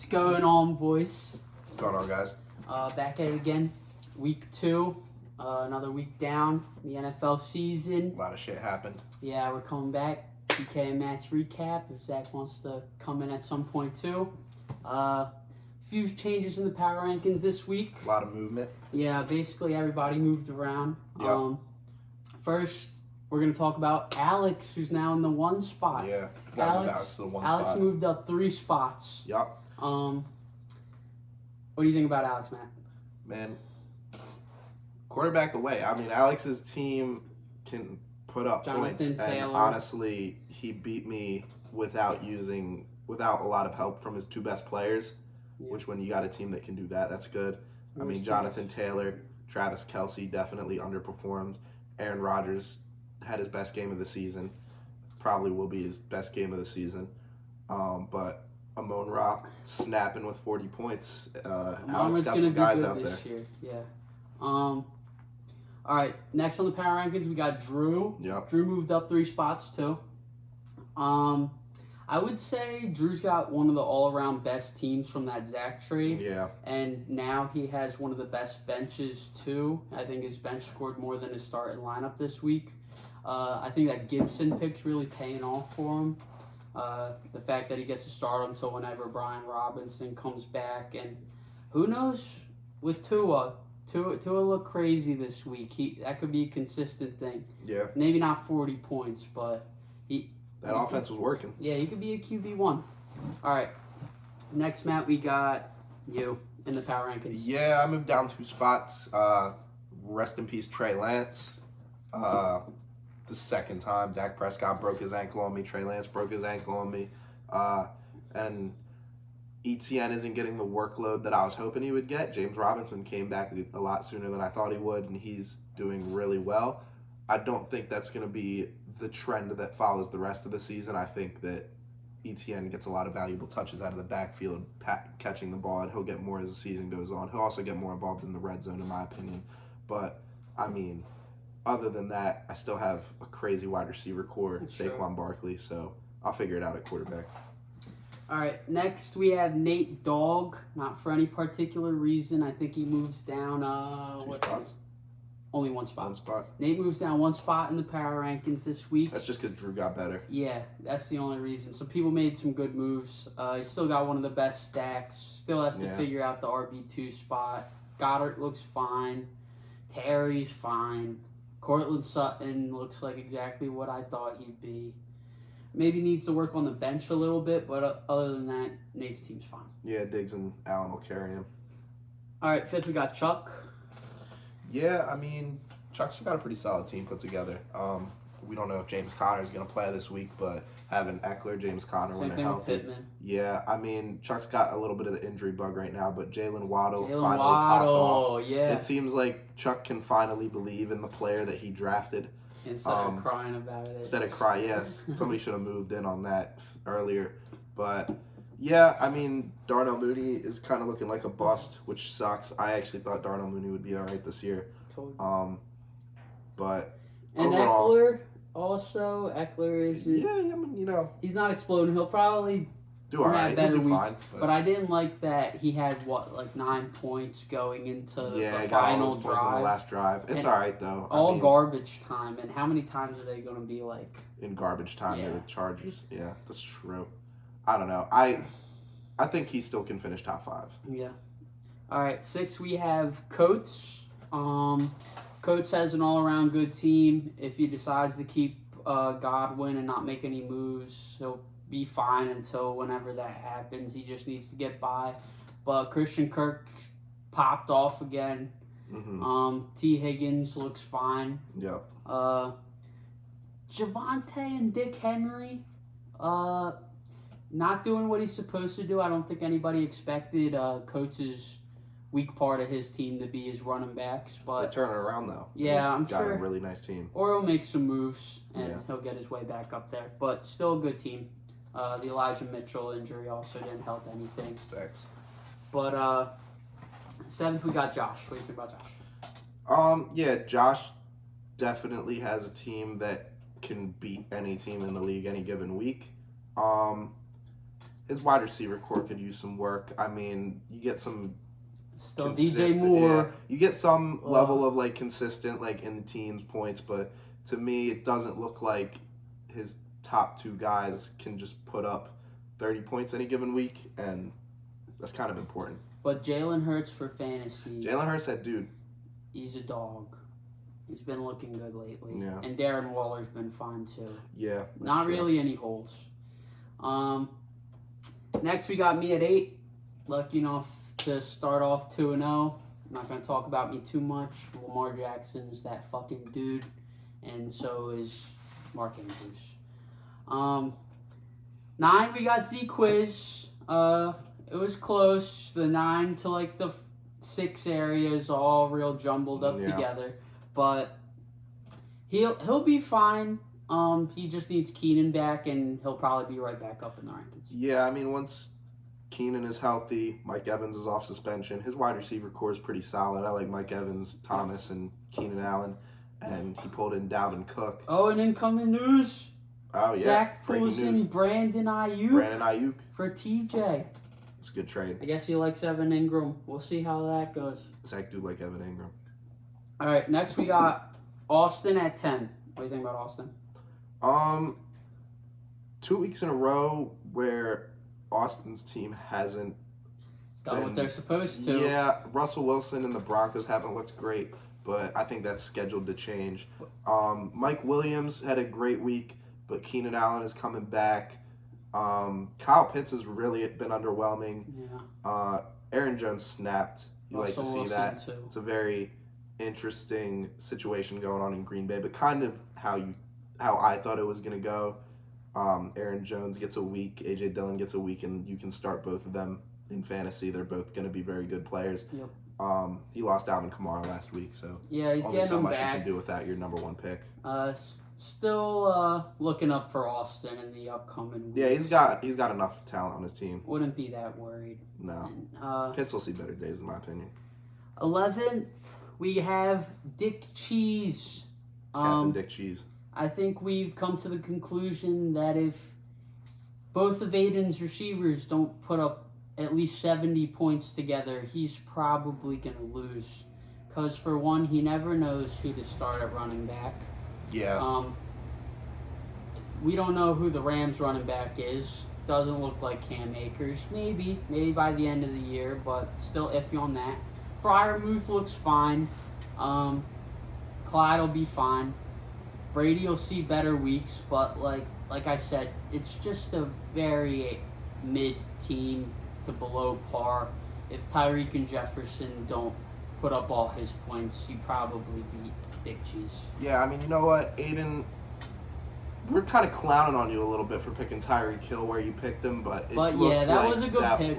What's going on, boys? What's going on, guys? Back at it again. Week 2. Another week down in the NFL season. A lot of shit happened. Yeah, we're coming back. PK and Matt's recap if Zach wants to come in at some point too. Few changes in the power rankings this week. A lot of movement. Yeah, basically everybody moved around. Yep. First, we're going to talk about Alex, who's now in the 1 spot. Yeah, got Alex to the 1 Alex spot. moved up 3 spots. Yup. What do you think about Alex, Matt? Man, quarterback away. I mean, Alex's team can put up points, Jonathan Taylor. and honestly, he beat me without a lot of help from his 2 best players. Yeah. Which, when you got a team that can do that, that's good. I mean, Who's Jonathan Taylor, Travis Kelce definitely underperformed. Aaron Rodgers had his best game of the season. Probably will be his best game of the season. But Amon-Ra snapping with 40 points. Alex got some guys out there. Year. Yeah. All right. Next on the power rankings, we got Drew. Yep. Drew moved up 3 spots too. I would say Drew's got one of the all-around best teams from that Zach trade. Yeah. And now he has one of the best benches too. I think his bench scored more than his starting lineup this week. I think that Gibson pick's really paying off for him. The fact that he gets to start until whenever Brian Robinson comes back, and who knows with Tua. Tua looked crazy this week. That could be a consistent thing. Yeah. Maybe not 40 points, but that offense was working. Yeah, he could be a QB1. All right. Next, Matt, we got you in the power rankings. Yeah, I moved down 2 spots. Rest in peace, Trey Lance. The second time Dak Prescott broke his ankle on me. Trey Lance broke his ankle on me. And ETN isn't getting the workload that I was hoping he would get. James Robinson came back a lot sooner than I thought he would, and he's doing really well. I don't think that's going to be the trend that follows the rest of the season. I think that ETN gets a lot of valuable touches out of the backfield, catching the ball, and he'll get more as the season goes on. He'll also get more involved in the red zone, in my opinion. But, I mean, other than that, I still have a crazy wide receiver core, Saquon Barkley, so I'll figure it out at quarterback. All right, next we have Nate Dogg. Not for any particular reason. I think he moves down. 2 spots? Only 1 spot. 1 spot. Nate moves down 1 spot in the power rankings this week. That's just because Drew got better. Yeah, that's the only reason. Some people made some good moves. He still got one of the best stacks. Still has to figure out the RB2 spot. Goddard looks fine. Terry's fine. Cortland Sutton looks like exactly what I thought he'd be. Maybe needs to work on the bench a little bit, but other than that, Nate's team's fine. Yeah, Diggs and Allen will carry him. All right, 5th we got Chuck. Yeah, I mean, Chuck's got a pretty solid team put together. We don't know if James Conner is going to play this week, but having Eckler, James Conner when they're healthy. Pittman. Yeah, I mean, Chuck's got a little bit of the injury bug right now, but Jalen Waddle finally popped off. Yeah. It seems like Chuck can finally believe in the player that he drafted. Instead of crying about it. Yes. Somebody should have moved in on that earlier. But, yeah, I mean, Darnell Mooney is kind of looking like a bust, which sucks. I actually thought Darnell Mooney would be all right this year. Totally. But and overall, Eckler is... Yeah, I mean, you know. He's not exploding. He'll probably do all right. better He'll do weeks. fine. But I didn't like that he had, 9 points going into the got final all those points on the last drive. It's all right, though. All garbage time. And how many times are they going to be like... In garbage time to the Chargers. Yeah, that's true. I don't know. I think he still can finish top 5. Yeah. All right, 6 we have Coates. Coates has an all-around good team. If he decides to keep Godwin and not make any moves, he'll be fine until whenever that happens. He just needs to get by. But Christian Kirk popped off again. Mm-hmm. T. Higgins looks fine. Yep. Javonte and Dick Henry, not doing what he's supposed to do. I don't think anybody expected Coates' weak part of his team to be his running backs, but they turn it around though. Yeah, He's I'm got sure. a really nice team. Or he'll make some moves and he'll get his way back up there. But still a good team. The Elijah Mitchell injury also didn't help anything. Thanks. But 7th we got Josh. What do you think about Josh? Yeah, Josh definitely has a team that can beat any team in the league any given week. his wide receiver core could use some work. I mean, you get some Still DJ Moore. Yeah, you get some level of like consistent like in the teens points, but to me it doesn't look like his top two guys can just put up 30 points any given week, and that's kind of important. But Jalen Hurts for fantasy. Jalen Hurts, that dude. He's a dog. He's been looking good lately. Yeah. And Darren Waller's been fine too. Yeah. Not true. really any holes. Next we got me at 8. Lucky enough to start off 2-0. I'm not going to talk about me too much. Lamar Jackson's that fucking dude. And so is Mark Andrews. 9, we got Z-Quiz. It was close. The 9 to like the 6 areas all real jumbled up together. But he'll be fine. He just needs Keenan back, and he'll probably be right back up in the rankings. Yeah, I mean, once Keenan is healthy, Mike Evans is off suspension. His wide receiver core is pretty solid. I like Mike Evans, Thomas, and Keenan Allen. And he pulled in Dalvin Cook. Oh, and incoming news. Oh, yeah. Zach pulls in Brandon Ayuk. For TJ. It's a good trade. I guess he likes Evan Ingram. We'll see how that goes. Zach do like Evan Ingram. All right, next we got Austin at 10. What do you think about Austin? 2 weeks in a row where Austin's team hasn't done what they're supposed to. Yeah, Russell Wilson and the Broncos haven't looked great, but I think that's scheduled to change. Mike Williams had a great week, but Keenan Allen is coming back. Kyle Pitts has really been underwhelming. Yeah. Aaron Jones snapped. You Russell like to see Wilson that. too. It's a very interesting situation going on in Green Bay, but kind of how I thought it was going to go. Aaron Jones gets a week, A.J. Dillon gets a week, and you can start both of them in fantasy. They're both going to be very good players. Yep. He lost Alvin Kamara last week, so yeah, he's only getting so him much back. you can do with that. Your number one pick. Still looking up for Austin in the upcoming weeks. Yeah, he's got enough talent on his team. Wouldn't be that worried. No. And, Pitts will see better days, in my opinion. 11th, we have Dick Cheese. Captain Dick Cheese. I think we've come to the conclusion that if both of Aiden's receivers don't put up at least 70 points together, he's probably going to lose. Because, for one, he never knows who to start at running back. Yeah. We don't know who the Rams running back is. Doesn't look like Cam Akers. Maybe by the end of the year, but still iffy on that. Freiermuth looks fine. Clyde will be fine. Brady will see better weeks, but like I said, it's just a very mid-team to below par. If Tyreek and Jefferson don't put up all his points, you probably beat Big Cheese. Yeah, I mean, you know what, Aiden, we're kind of clowning on you a little bit for picking Tyreek Hill where you picked him, but it looks that like was a good pick.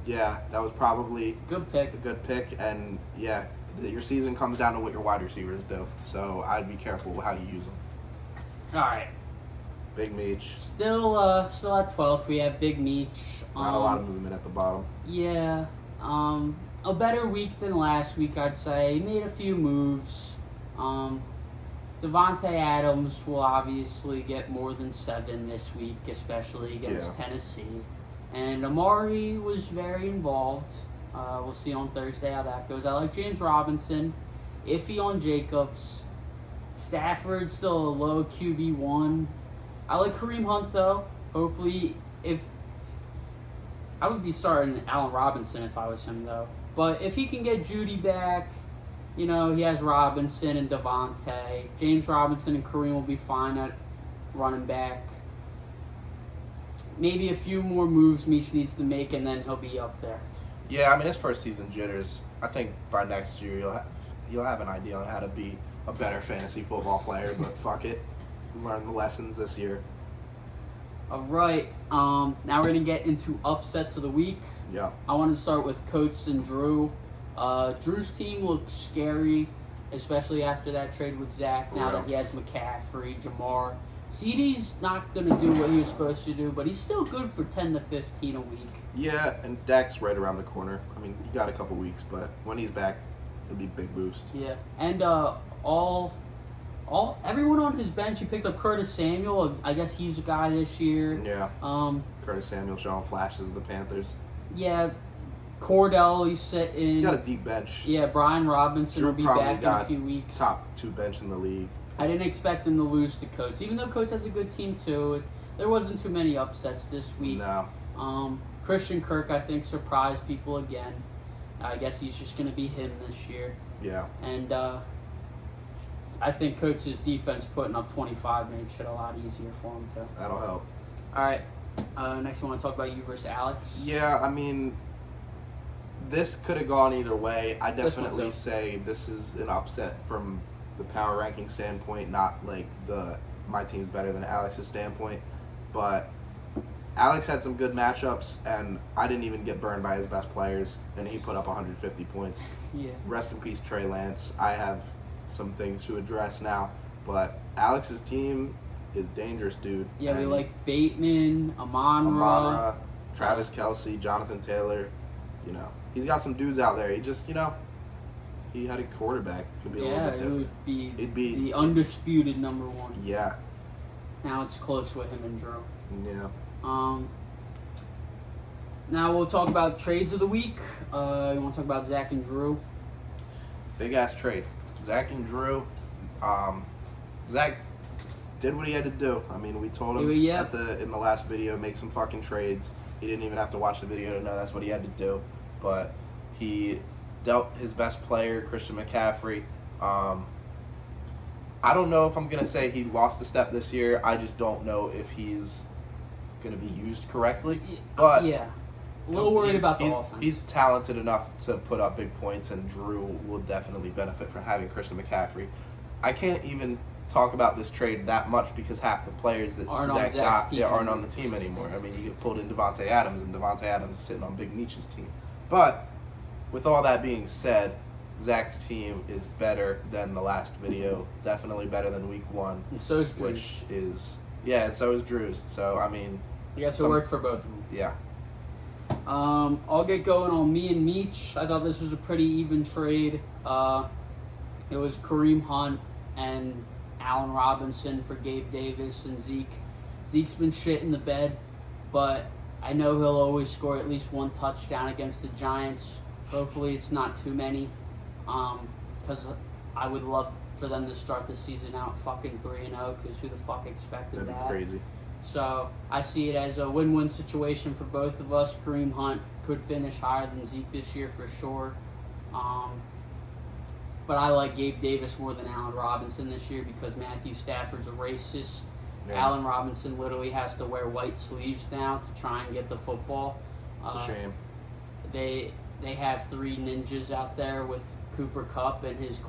That was probably Good pick. a good pick, and yeah, your season comes down to what your wide receivers do, so I'd be careful how you use them. All right. Big Meech. Still at 12th, we have Big Meech. Not a lot of movement at the bottom. Yeah. A better week than last week, I'd say. He made a few moves. Devontae Adams will obviously get more than 7 this week, especially against Tennessee. And Amari was very involved. We'll see on Thursday how that goes. I like James Robinson. Iffy on Jacobs. Stafford's still a low QB1. I like Kareem Hunt, though. Hopefully, I would be starting Allen Robinson if I was him, though. But if he can get Judy back, he has Robinson and Devontae. James Robinson and Kareem will be fine at running back. Maybe a few more moves Meech needs to make, and then he'll be up there. Yeah, I mean, his first season jitters. I think by next year you'll have an idea on how to be a better fantasy football player, but fuck it. Learn the lessons this year. All right. Now we're going to get into upsets of the week. Yeah. I want to start with Coates and Drew. Drew's team looks scary, especially after that trade with Zach, now that he has McCaffrey, Jamar. CeeDee's not going to do what he was supposed to do, but he's still good for 10 to 15 a week. Yeah, and Dak's right around the corner. I mean, you got a couple weeks, but when he's back, it'll be a big boost. Yeah, and all Everyone on his bench. He picked up Curtis Samuel. I guess he's a guy this year. Yeah. Um, Curtis Samuel showing flashes of the Panthers. yeah, Cordell, he's sitting. He's got a deep bench. Yeah, Brian Robinson Drew will be probably back in a got few weeks. Top 2 bench in the league. I didn't expect them to lose to Coates, even though Coates has a good team too. There wasn't too many upsets this week. No. Christian Kirk, I think, surprised people again. I guess he's just going to be him this year. Yeah. And I think Coates' defense putting up 25 made shit a lot easier for him too. That'll help. All right. Next, I want to talk about you versus Alex. Yeah, I mean, this could have gone either way. I This one definitely too. say this is an upset from the power ranking standpoint, not like my team's better than Alex's standpoint. But Alex had some good matchups, and I didn't even get burned by his best players, and he put up 150 points. Yeah. Rest in peace, Trey Lance. I have some things to address now, but Alex's team is dangerous, dude. Yeah, we And like Bateman, Amon-Ra, Travis Kelce, Jonathan Taylor. You know, he's got some dudes out there. He just, he had a quarterback. Could be a little Yeah, bit it different. would be It'd be the undisputed number one. Yeah, Now it's close with him and Drew. yeah. Now we'll talk about trades of the week. You want to talk about Zach and Drew? Big ass trade. Zach and Drew. Zach did what he had to do. I mean, we told him Yep. in the last video, make some fucking trades. He didn't even have to watch the video to know that's what he had to do. But he dealt his best player, Christian McCaffrey. I don't know if I'm gonna say he lost a step this year. I just don't know if he's gonna be used correctly. But yeah, a little worried about the offense. He's talented enough to put up big points, and Drew will definitely benefit from having Christian McCaffrey. I can't even talk about this trade that much because half the players that Aren't on Zach Zach's got team aren't anymore. on the team anymore. I mean, you pulled in Devontae Adams, and Devontae Adams is sitting on Big Meech's team. But with all that being said, Zach's team is better than the last video. Definitely better than week 1, and so is Drew. which is and so is Drew's. So I mean, I guess it worked for both of them. yeah. I'll get going on me and Meech. I thought this was a pretty even trade. It was Kareem Hunt and Allen Robinson for Gabe Davis and Zeke. Zeke's been shit in the bed, but I know he'll always score at least one touchdown against the Giants. Hopefully it's not too many, because I would love for them to start the season out fucking 3-0, because who the fuck expected That'd be that? crazy. So I see it as a win-win situation for both of us. Kareem Hunt could finish higher than Zeke this year for sure. But I like Gabe Davis more than Allen Robinson this year because Matthew Stafford's a racist. Yeah. Allen Robinson literally has to wear white sleeves now to try and get the football. It's a shame. They have 3 ninjas out there with Cooper Kupp and his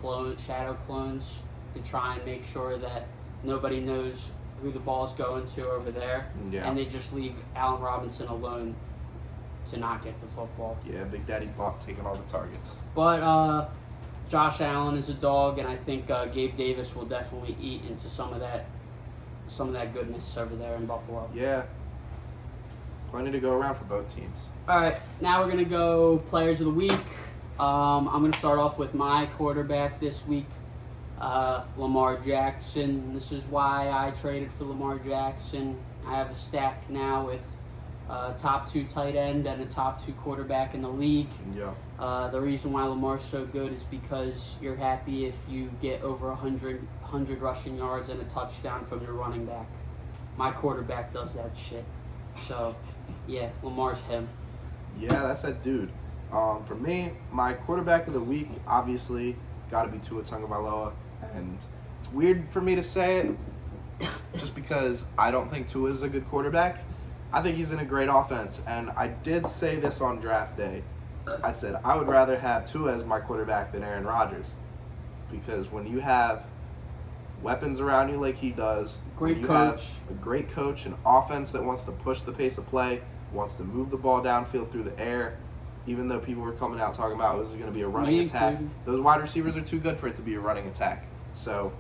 shadow clones to try and make sure that nobody knows who the ball's going to over there. Yeah. And they just leave Allen Robinson alone to not get the football. Yeah, Big Daddy Bump taking all the targets. But Josh Allen is a dog, and I think Gabe Davis will definitely eat into some of that goodness over there in Buffalo. Yeah. Plenty to go around for both teams. All right, now we're going to go players of the week. I'm going to start off with my quarterback this week, Lamar Jackson. This is why I traded for Lamar Jackson. I have a stack now with top 2 tight end and a top 2 quarterback in the league. Yeah. The reason why Lamar's so good is because you're happy if you get over 100 rushing yards and a touchdown from your running back. My quarterback does that shit. So, yeah, Lamar's him. Yeah, that's that dude. For me, my quarterback of the week, obviously, got to be Tua Tagovailoa. And it's weird for me to say it just because I don't think Tua is a good quarterback. I think he's in a great offense. And I did say this on draft day. I said I would rather have Tua as my quarterback than Aaron Rodgers. Because when you have weapons around you like he does, Great when you coach. have a great coach, an offense that wants to push the pace of play, wants to move the ball downfield through the air, even though people were coming out talking about it was going to be a running Me attack. included. Those wide receivers are too good for it to be a running attack. So,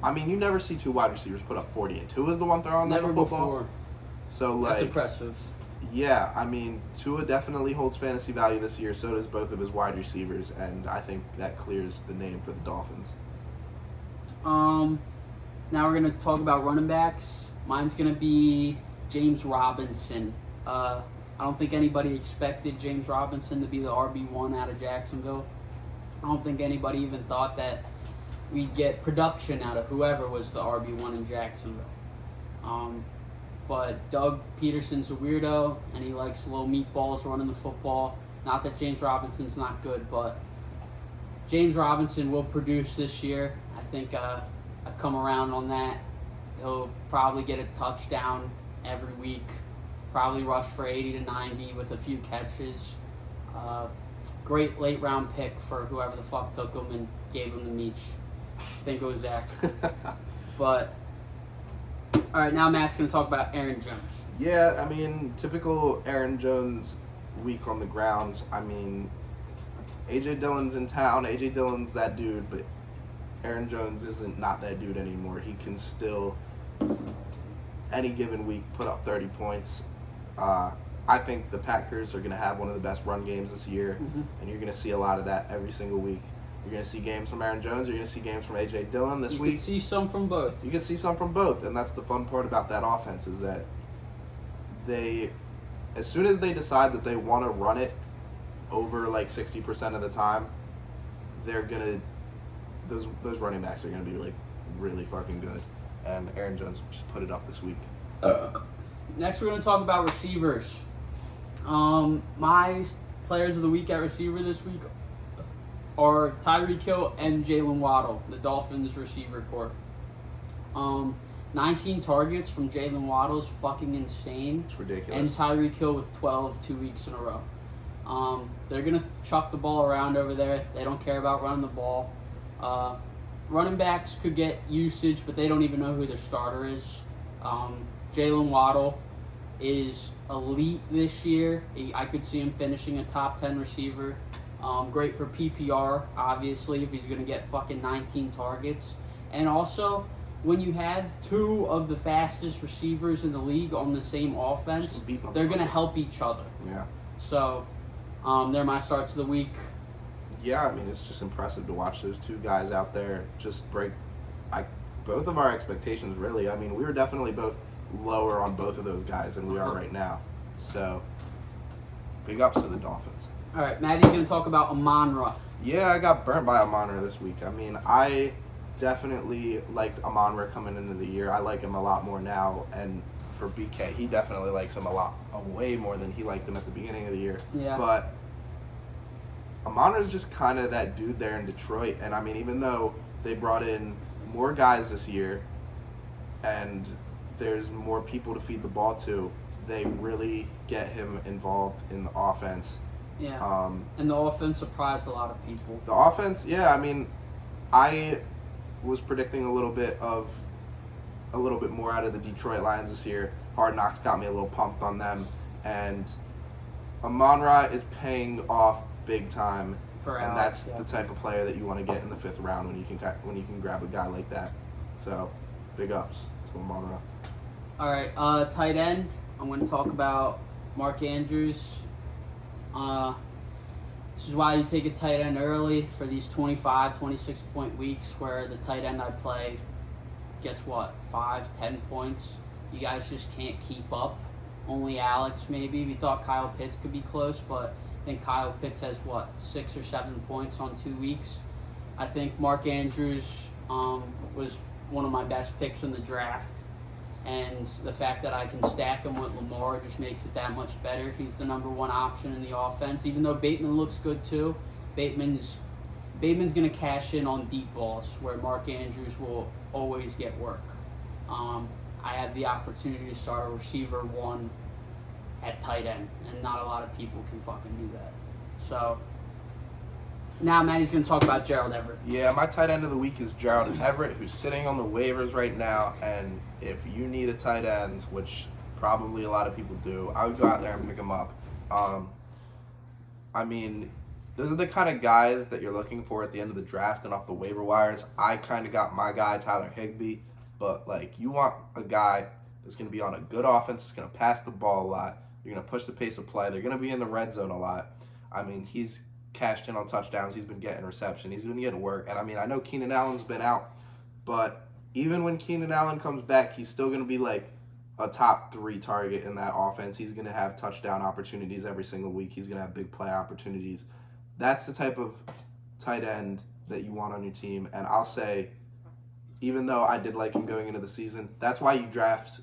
I mean, you never see 2 wide receivers put up 40, and Tua is the one throwing them Never the football. before. So, That's like, impressive. yeah, I mean, Tua definitely holds fantasy value this year. So does both of his wide receivers, and I think that clears the name for the Dolphins. Now we're gonna talk about running backs. Mine's gonna be James Robinson. I don't think anybody expected James Robinson to be the RB1 out of Jacksonville. I don't think anybody even thought that we'd get production out of whoever was the RB1 in Jacksonville. But Doug Peterson's a weirdo, and he likes little meatballs running the football. Not that James Robinson's not good, but James Robinson will produce this year. I think I've come around on that. He'll probably get a touchdown every week, probably rush for 80 to 90 with a few catches. Great late round pick for whoever the fuck took him and gave him the Meech. I think it was Zach. But, all right, now Matt's going to talk about Aaron Jones. Yeah, I mean, typical Aaron Jones week on the ground. I mean, A.J. Dillon's in town. A.J. Dillon's that dude, but Aaron Jones isn't not that dude anymore. He can still, any given week, put up 30 points. I think the Packers are going to have one of the best run games this year, and you're going to see a lot of that every single week. You're going to see games from Aaron Jones. You're going to see games from A.J. Dillon this week. You can see some from both. You can see some from both, and that's the fun part about that offense is that they, as soon as they decide that they want to run it over like 60% of the time, they're going to, those running backs are going to be like really fucking good. And Aaron Jones just put it up this week. Next, we're going to talk about receivers. My players of the week at receiver this week are Tyreek Hill and Jalen Waddle, the Dolphins receiver corps. 19 targets from Jalen Waddle is fucking insane. It's ridiculous. And Tyreek Hill with 12 2 weeks in a row. They're going to chuck the ball around over there. They don't care about running the ball. Running backs could get usage, but they don't even know who their starter is. Jalen Waddle is elite this year. I could see him finishing a top 10 receiver. Great for PPR, obviously, if he's going to get fucking 19 targets. And also, when you have two of the fastest receivers in the league on the same offense, they're going to help each other. Yeah. So, they're my starts of the week. Yeah, I mean, it's just impressive to watch those two guys out there just break both of our expectations, really. I mean, we were definitely both lower on both of those guys than we are right now. So, big ups to the Dolphins. All right, Maddie's going to talk about Amon-Ra. Yeah, I got burnt by Amon-Ra this week. I mean, I definitely liked Amon-Ra coming into the year. I like him a lot more now. And for BK, he definitely likes him way more than he liked him at the beginning of the year. Yeah. But Amon-Ra's just kind of that dude there in Detroit. And, I mean, even though they brought in more guys this year and there's more people to feed the ball to, they really get him involved in the offense. Yeah. And the offense surprised a lot of people. The offense, yeah, I mean, I was predicting a little bit more out of the Detroit Lions this year. Hard Knocks got me a little pumped on them, and Amon-Ra is paying off big time. For and Alex, that's the type of player that you want to get in the 5th round when you can grab a guy like that. So, big ups to Amon-Ra. All right, tight end. I'm going to talk about Mark Andrews. This is why you take a tight end early for these 25, 26-point weeks where the tight end I play gets, 5, 10 points. You guys just can't keep up. Only Alex, maybe. We thought Kyle Pitts could be close, but I think Kyle Pitts has, 6 or 7 points on 2 weeks. I think Mark Andrews was one of my best picks in the draft. And the fact that I can stack him with Lamar just makes it that much better. He's the number 1 option in the offense. Even though Bateman looks good too, Bateman's going to cash in on deep balls where Mark Andrews will always get work. I have the opportunity to start a receiver 1 at tight end, and not a lot of people can fucking do that. So now Maddie's going to talk about Gerald Everett. Yeah, my tight end of the week is Gerald Everett, who's sitting on the waivers right now. And if you need a tight end, which probably a lot of people do, I would go out there and pick him up. I mean, those are the kind of guys that you're looking for at the end of the draft and off the waiver wires. I kind of got my guy, Tyler Higbee. But, you want a guy that's going to be on a good offense, that's going to pass the ball a lot. You're going to push the pace of play. They're going to be in the red zone a lot. I mean, he's cashed in on touchdowns. He's been getting reception. He's been getting work. And, I mean, I know Keenan Allen's been out But even when Keenan Allen comes back, he's still going to be like a top 3 target in that offense. He's going to have touchdown opportunities every single week. He's going to have big play opportunities. That's the type of tight end that you want on your team. And I'll say, even though I did like him going into the season, that's why you draft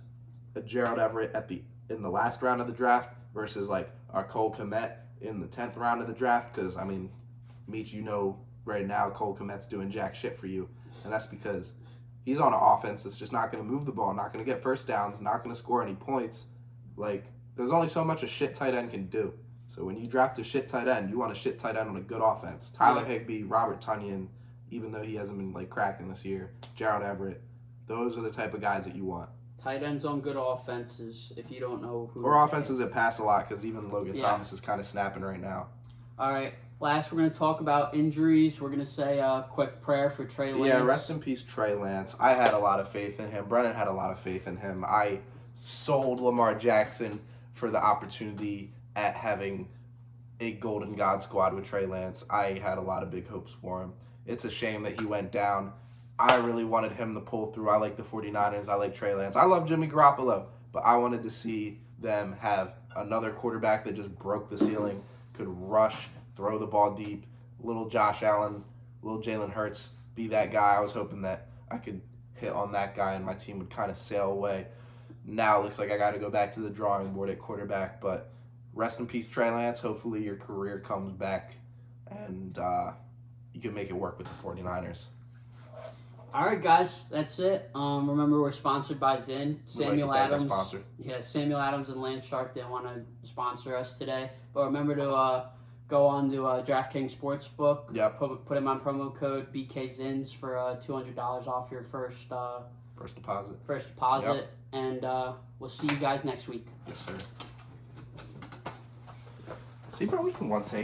a Gerald Everett in the last round of the draft versus like a Cole Kmet in the 10th round of the draft. Because, I mean, Meech, you know right now Cole Kmet's doing jack shit for you. And that's because he's on an offense that's just not going to move the ball, not going to get first downs, not going to score any points. Like, there's only so much a shit tight end can do. So when you draft a shit tight end, you want a shit tight end on a good offense. Tyler Higbee, Robert Tonyan, even though he hasn't been like cracking this year, Gerald Everett, those are the type of guys that you want. Tight ends on good offenses, if you don't know who. Or offenses that pass a lot, because even Logan Thomas is kind of snapping right now. All right. Last, we're going to talk about injuries. We're going to say a quick prayer for Trey Lance. Yeah, rest in peace, Trey Lance. I had a lot of faith in him. Brennan had a lot of faith in him. I sold Lamar Jackson for the opportunity at having a Golden God squad with Trey Lance. I had a lot of big hopes for him. It's a shame that he went down. I really wanted him to pull through. I like the 49ers. I like Trey Lance. I love Jimmy Garoppolo, but I wanted to see them have another quarterback that just broke the ceiling, could rush, throw the ball deep. Little Josh Allen, little Jalen Hurts, be that guy. I was hoping that I could hit on that guy and my team would kind of sail away. Now it looks like I got to go back to the drawing board at quarterback, but rest in peace, Trey Lance. Hopefully your career comes back and you can make it work with the 49ers. All right, guys, that's it. Remember, we're sponsored by Zinn. Samuel Adams. Yeah, Samuel Adams and Lance Sharp didn't want to sponsor us today. But remember to go on to DraftKings Sportsbook. Yep. Put in my promo code BKZins for $200 off your first deposit. Yep. And we'll see you guys next week. Yes, sir. See, bro, we can one take.